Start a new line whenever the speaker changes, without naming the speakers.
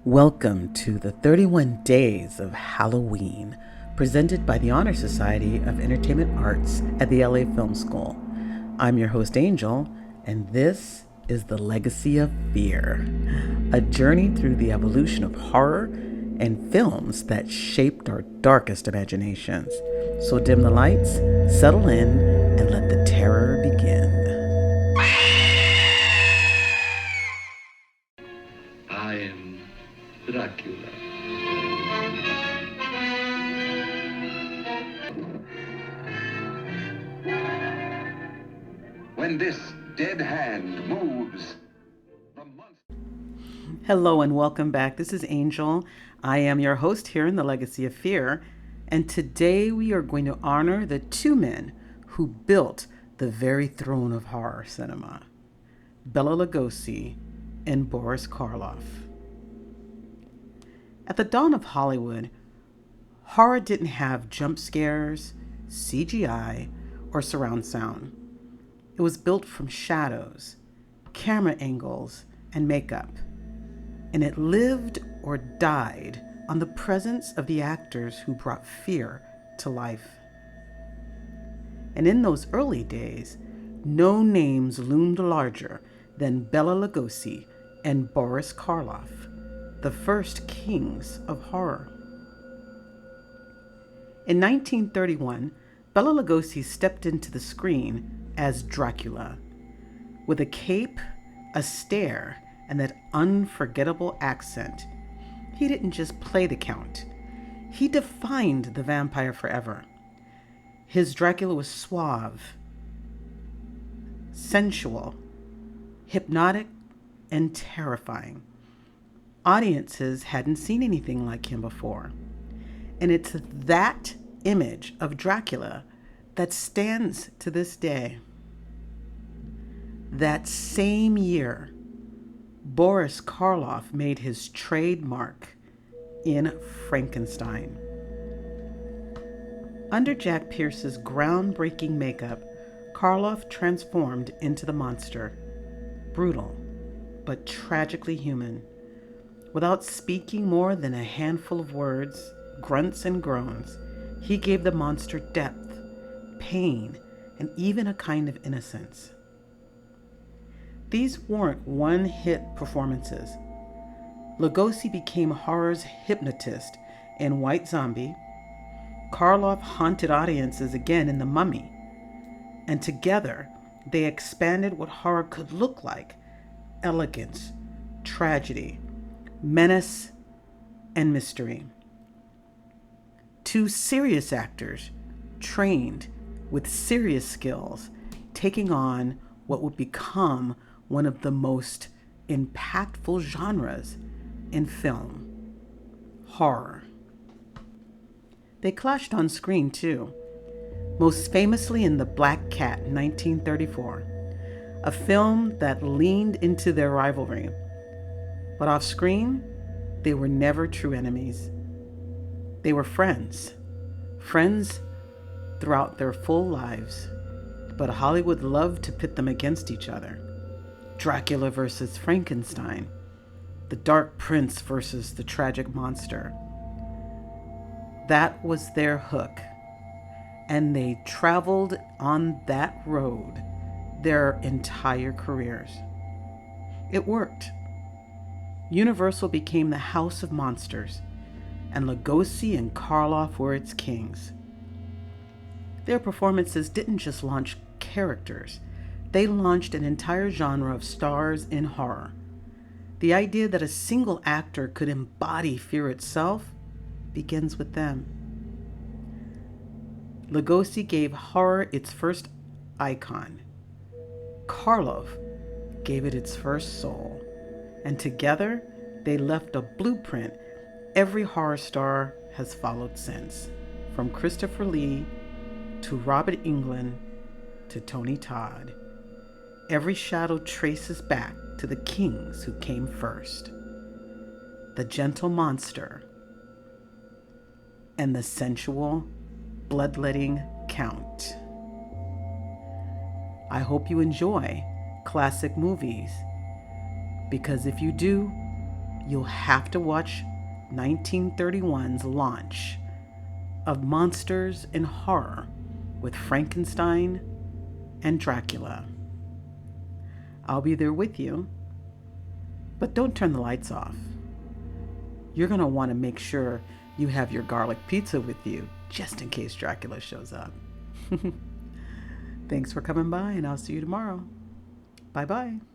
Welcome to the 31 Days of Halloween, presented by the Honor Society of Entertainment Arts at the LA Film School. I'm your host, Angel, and this is The Legacy of Fear, a journey through the evolution of horror and films that shaped our darkest imaginations. So dim the lights, settle in, and let the terror begin.
I am Dracula. When this dead hand moves, the monster...
Hello and welcome back. This is Angel. I am your host here in The Legacy of Fear, and today we are going to honor the two men who built the very throne of horror cinema, Bela Lugosi and Boris Karloff. At the dawn of Hollywood, horror didn't have jump scares, CGI, or surround sound. It was built from shadows, camera angles, and makeup. And it lived or died on the presence of the actors who brought fear to life. And in those early days, no names loomed larger than Bela Lugosi and Boris Karloff, the first kings of horror. In 1931, Bela Lugosi stepped into the screen as Dracula. With a cape, a stare, and that unforgettable accent, he didn't just play the Count. He defined the vampire forever. His Dracula was suave, sensual, hypnotic, and terrifying. Audiences hadn't seen anything like him before. And it's that image of Dracula that stands to this day. That same year, Boris Karloff made his trademark in Frankenstein. Under Jack Pierce's groundbreaking makeup, Karloff transformed into the monster, brutal but tragically human. Without speaking more than a handful of words, grunts and groans, he gave the monster depth, pain, and even a kind of innocence. These weren't one-hit performances. Lugosi became horror's hypnotist in White Zombie. Karloff haunted audiences again in The Mummy. And together, they expanded what horror could look like: elegance, tragedy, menace, and mystery. Two serious actors, trained with serious skills, taking on what would become one of the most impactful genres in film: horror. They clashed on screen too, most famously in The Black Cat, 1934, a film that leaned into their rivalry. But off screen, they were never true enemies. They were friends throughout their full lives, but Hollywood loved to pit them against each other. Dracula versus Frankenstein, the Dark Prince versus the tragic monster. That was their hook, and they traveled on that road their entire careers. It worked. Universal became the house of monsters, and Lugosi and Karloff were its kings. Their performances didn't just launch characters, they launched an entire genre of stars in horror. The idea that a single actor could embody fear itself begins with them. Lugosi gave horror its first icon. Karloff gave it its first soul. And together, they left a blueprint every horror star has followed since, from Christopher Lee to Robert Englund to Tony Todd. Every shadow traces back to the kings who came first: the gentle monster and the sensual, bloodletting Count. I hope you enjoy classic movies, because if you do, you'll have to watch 1931's launch of Monsters in Horror with Frankenstein and Dracula. I'll be there with you, but don't turn the lights off. You're going to want to make sure you have your garlic pizza with you, just in case Dracula shows up. Thanks for coming by, and I'll see you tomorrow. Bye-bye.